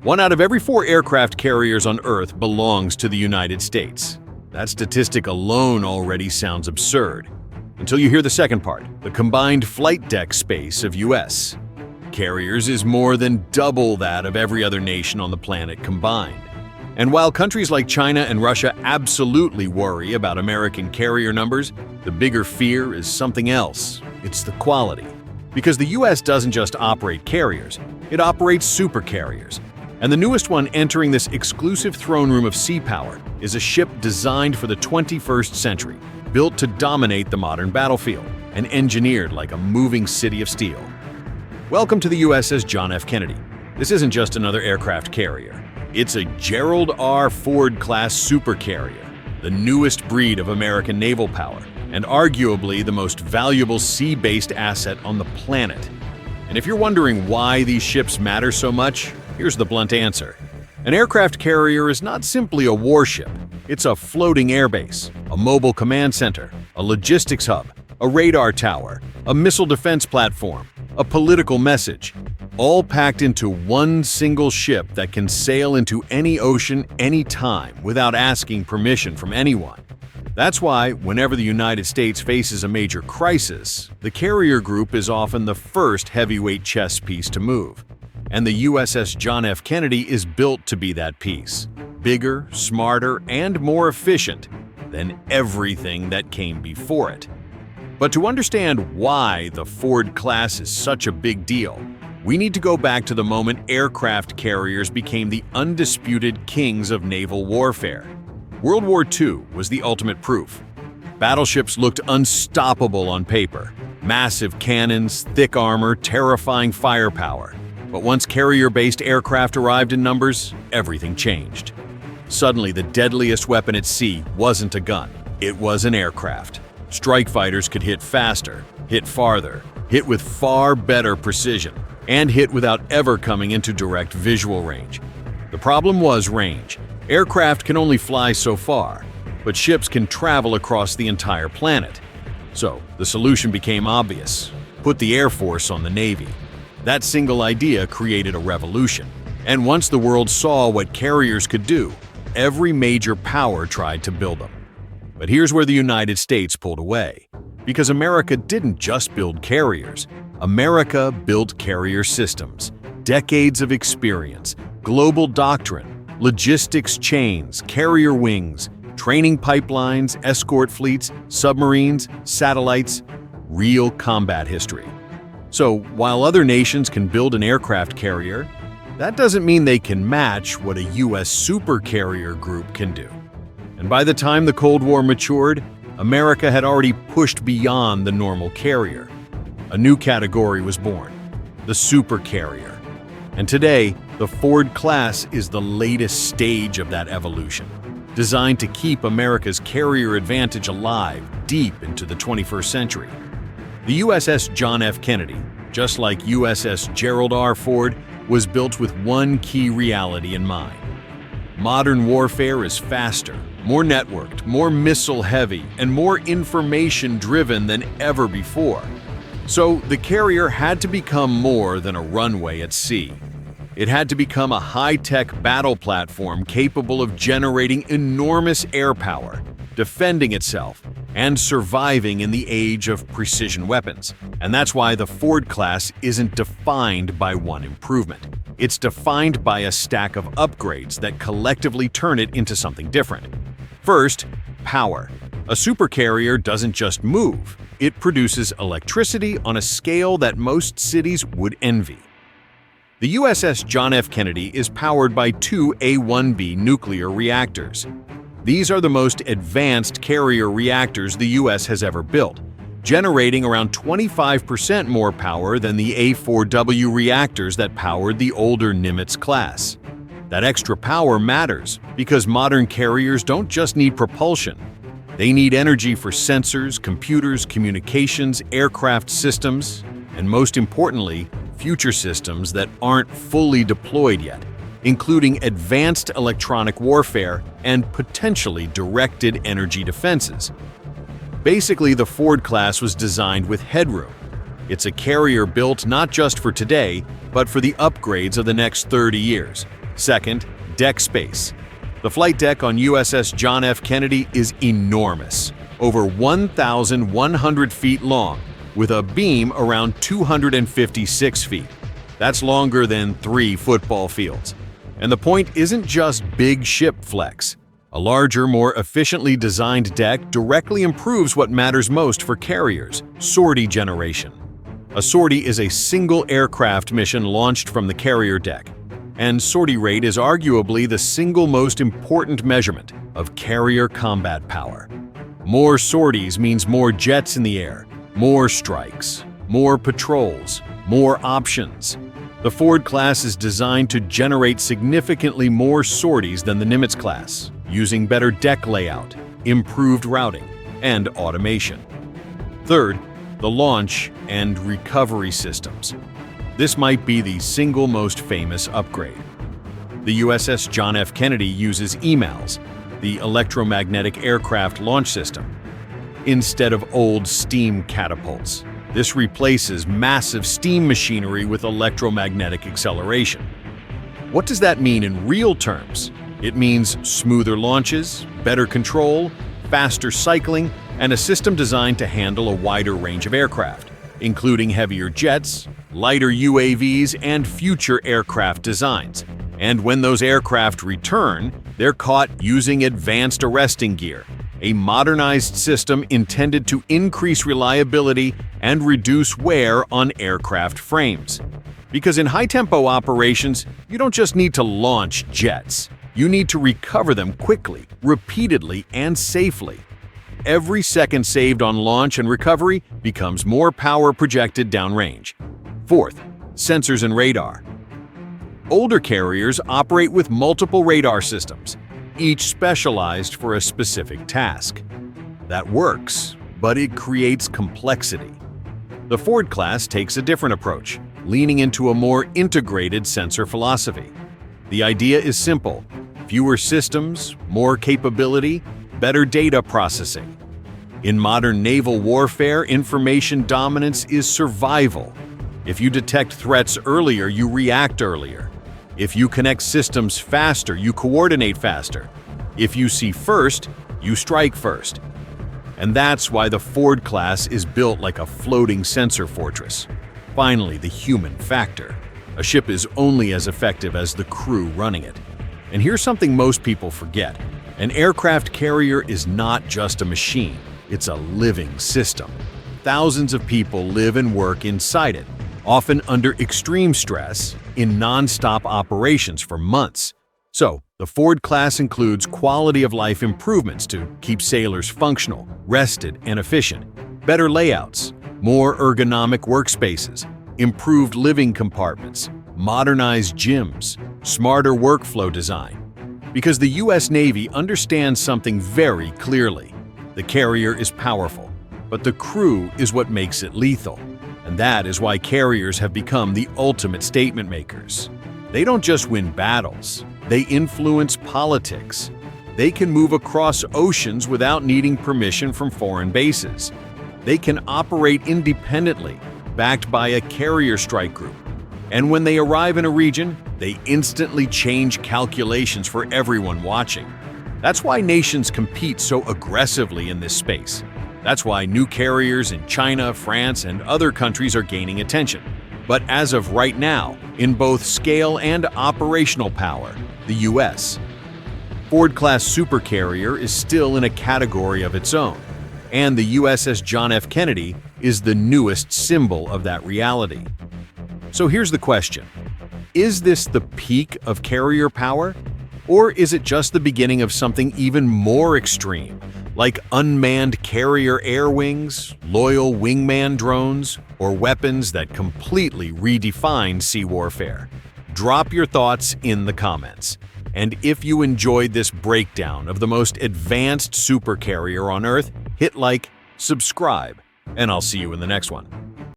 1 out of every 4 aircraft carriers on Earth belongs to the United States. That statistic alone already sounds absurd. Until you hear the second part, the combined flight deck space of U.S. carriers is more than double that of every other nation on the planet combined. And while countries like China and Russia absolutely worry about American carrier numbers, the bigger fear is something else. It's the quality. Because the U.S. doesn't just operate carriers, it operates supercarriers. And the newest one entering this exclusive throne room of sea power is a ship designed for the 21st century, built to dominate the modern battlefield, and engineered like a moving city of steel. Welcome to the USS John F. Kennedy. This isn't just another aircraft carrier. It's a Gerald R. Ford-class supercarrier, the newest breed of American naval power, and arguably the most valuable sea-based asset on the planet. And if you're wondering why these ships matter so much, here's the blunt answer. An aircraft carrier is not simply a warship. It's a floating airbase, a mobile command center, a logistics hub, a radar tower, a missile defense platform, a political message, all packed into one single ship that can sail into any ocean anytime without asking permission from anyone. That's why, whenever the United States faces a major crisis, the carrier group is often the first heavyweight chess piece to move. And the USS John F. Kennedy is built to be that piece. Bigger, smarter, and more efficient than everything that came before it. But to understand why the Ford class is such a big deal, we need to go back to the moment aircraft carriers became the undisputed kings of naval warfare. World War II was the ultimate proof. Battleships looked unstoppable on paper. Massive cannons, thick armor, terrifying firepower. But once carrier-based aircraft arrived in numbers, everything changed. Suddenly, the deadliest weapon at sea wasn't a gun. It was an aircraft. Strike fighters could hit faster, hit farther, hit with far better precision, and hit without ever coming into direct visual range. The problem was range. Aircraft can only fly so far, but ships can travel across the entire planet. So, the solution became obvious. Put the Air Force on the Navy. That single idea created a revolution. And once the world saw what carriers could do, every major power tried to build them. But here's where the United States pulled away. Because America didn't just build carriers. America built carrier systems, decades of experience, global doctrine, logistics chains, carrier wings, training pipelines, escort fleets, submarines, satellites, real combat history. So while other nations can build an aircraft carrier, that doesn't mean they can match what a U.S. supercarrier group can do. And by the time the Cold War matured, America had already pushed beyond the normal carrier. A new category was born, the supercarrier. And today, the Ford class is the latest stage of that evolution, designed to keep America's carrier advantage alive deep into the 21st century. The USS John F. Kennedy, just like USS Gerald R. Ford, was built with one key reality in mind. Modern warfare is faster, more networked, more missile-heavy, and more information-driven than ever before. So the carrier had to become more than a runway at sea. It had to become a high-tech battle platform capable of generating enormous air power, defending itself, and surviving in the age of precision weapons. And that's why the Ford class isn't defined by one improvement. It's defined by a stack of upgrades that collectively turn it into something different. First, power. A supercarrier doesn't just move. It produces electricity on a scale that most cities would envy. The USS John F. Kennedy is powered by 2 A-1B nuclear reactors. These are the most advanced carrier reactors the U.S. has ever built, generating around 25% more power than the A-4W reactors that powered the older Nimitz class. That extra power matters because modern carriers don't just need propulsion. They need energy for sensors, computers, communications, aircraft systems, and most importantly, future systems that aren't fully deployed yet, including advanced electronic warfare and potentially directed energy defenses. Basically, the Ford class was designed with headroom. It's a carrier built not just for today, but for the upgrades of the next 30 years. Second, deck space. The flight deck on USS John F. Kennedy is enormous, over 1,100 feet long, with a beam around 256 feet. That's longer than 3 football fields. And the point isn't just big ship flex. A larger, more efficiently designed deck directly improves what matters most for carriers: sortie generation. A sortie is a single aircraft mission launched from the carrier deck, and sortie rate is arguably the single most important measurement of carrier combat power. More sorties means more jets in the air, more strikes, more patrols, more options. The Ford class is designed to generate significantly more sorties than the Nimitz class, using better deck layout, improved routing, and automation. Third, the launch and recovery systems. This might be the single most famous upgrade. The USS John F. Kennedy uses EMALS, the electromagnetic aircraft launch system, instead of old steam catapults. This replaces massive steam machinery with electromagnetic acceleration. What does that mean in real terms? It means smoother launches, better control, faster cycling, and a system designed to handle a wider range of aircraft, including heavier jets, lighter UAVs, and future aircraft designs. And when those aircraft return, they're caught using advanced arresting gear, a modernized system intended to increase reliability and reduce wear on aircraft frames. Because in high-tempo operations, you don't just need to launch jets. You need to recover them quickly, repeatedly, and safely. Every second saved on launch and recovery becomes more power projected downrange. Fourth, sensors and radar. Older carriers operate with multiple radar systems, each specialized for a specific task. That works, but it creates complexity. The Ford class takes a different approach, leaning into a more integrated sensor philosophy. The idea is simple: fewer systems, more capability, better data processing. In modern naval warfare, information dominance is survival. If you detect threats earlier, you react earlier. If you connect systems faster, you coordinate faster. If you see first, you strike first. And that's why the Ford class is built like a floating sensor fortress. Finally, the human factor. A ship is only as effective as the crew running it. And here's something most people forget. An aircraft carrier is not just a machine, it's a living system. Thousands of people live and work inside it, often under extreme stress, in non-stop operations for months. So, the Ford class includes quality-of-life improvements to keep sailors functional, rested, and efficient, better layouts, more ergonomic workspaces, improved living compartments, modernized gyms, smarter workflow design. Because the U.S. Navy understands something very clearly. The carrier is powerful, but the crew is what makes it lethal. And that is why carriers have become the ultimate statement makers. They don't just win battles, they influence politics. They can move across oceans without needing permission from foreign bases. They can operate independently, backed by a carrier strike group. And when they arrive in a region, they instantly change calculations for everyone watching. That's why nations compete so aggressively in this space. That's why new carriers in China, France, and other countries are gaining attention. But as of right now, in both scale and operational power, the U.S. Ford-class supercarrier is still in a category of its own, and the USS John F. Kennedy is the newest symbol of that reality. So here's the question: is this the peak of carrier power? Or is it just the beginning of something even more extreme, like unmanned carrier air wings, loyal wingman drones, or weapons that completely redefine sea warfare? Drop your thoughts in the comments. And if you enjoyed this breakdown of the most advanced supercarrier on Earth, hit like, subscribe, and I'll see you in the next one.